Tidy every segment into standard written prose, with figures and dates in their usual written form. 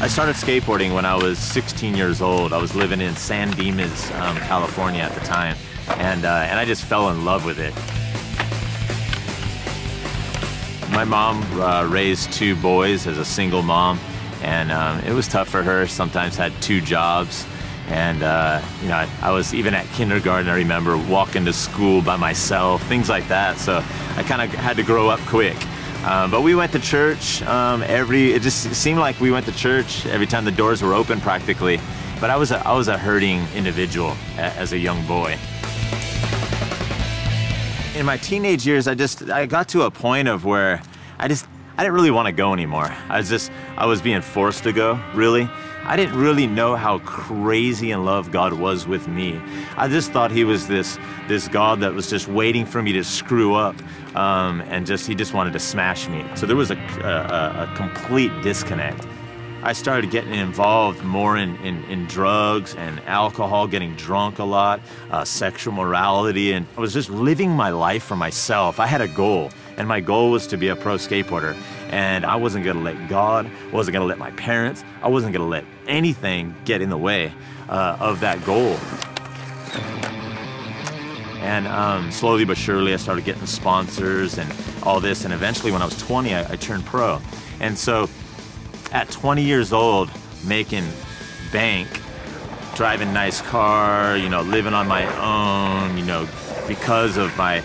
I started skateboarding when I was 16 years old. I was living in San Dimas, California at the time, and I just fell in love with it. My mom raised two boys as a single mom, and it was tough for her. Sometimes had two jobs, and you know, I was even at kindergarten. I remember walking to school by myself, things like that. So I kind of had to grow up quick. But we went to church it just seemed like we went to church every time the doors were open practically. But I was a hurting individual as a young boy. In my teenage years, I got to a point of where I didn't really want to go anymore. I was being forced to go, really. I didn't really know how crazy in love God was with me. I just thought he was this God that was just waiting for me to screw up, and he just wanted to smash me. So there was a complete disconnect. I started getting involved more in drugs and alcohol, getting drunk a lot, sexual morality, and I was just living my life for myself. I had a goal, and my goal was to be a pro skateboarder. And I wasn't gonna let God, wasn't gonna let my parents, I wasn't gonna let anything get in the way of that goal. And slowly but surely I started getting sponsors and all this, and eventually when I was 20, I turned pro. And so at 20 years old, making bank, driving nice car, you know, living on my own, you know, because of my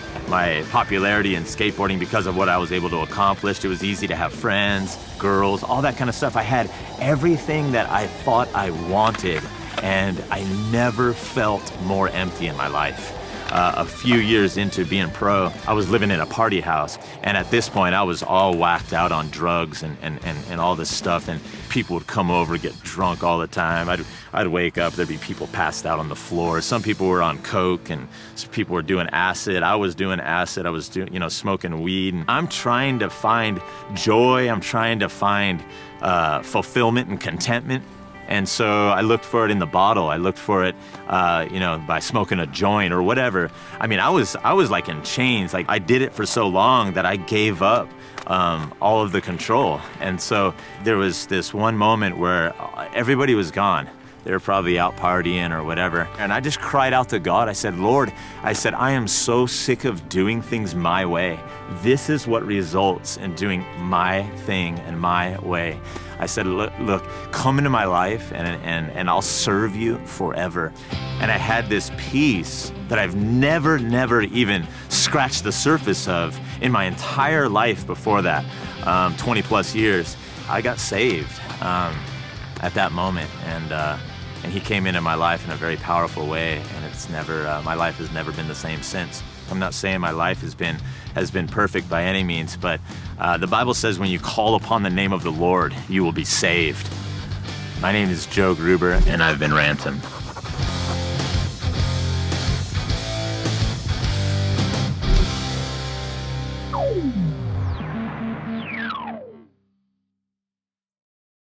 popularity in skateboarding, because of what I was able to accomplish. It was easy to have friends, girls, all that kind of stuff. I had everything that I thought I wanted, and I never felt more empty in my life. A few years into being pro, I was living in a party house, and at this point I was all whacked out on drugs and all this stuff, and people would come over, get drunk all the time. I'd wake up, there'd be people passed out on the floor. Some people were on coke, and some people were doing acid. I was doing acid. I was doing, you know, smoking weed. And I'm trying to find joy. I'm trying to find fulfillment and contentment. And so I looked for it in the bottle. I looked for it, you know, by smoking a joint or whatever. I mean, I was like in chains. Like, I did it for so long that I gave up all of the control. And so there was this one moment where everybody was gone. They were probably out partying or whatever. And I just cried out to God. I said, Lord, I am so sick of doing things my way. This is what results in doing my thing and my way. I said, look, come into my life and I'll serve you forever. And I had this peace that I've never even scratched the surface of in my entire life before that, 20 plus years. I got saved at that moment, and he came into my life in a very powerful way, and it's never, my life has never been the same since. I'm not saying my life has been perfect by any means, but the Bible says when you call upon the name of the Lord, you will be saved. My name is Joe Gruber, and I've been Ransom.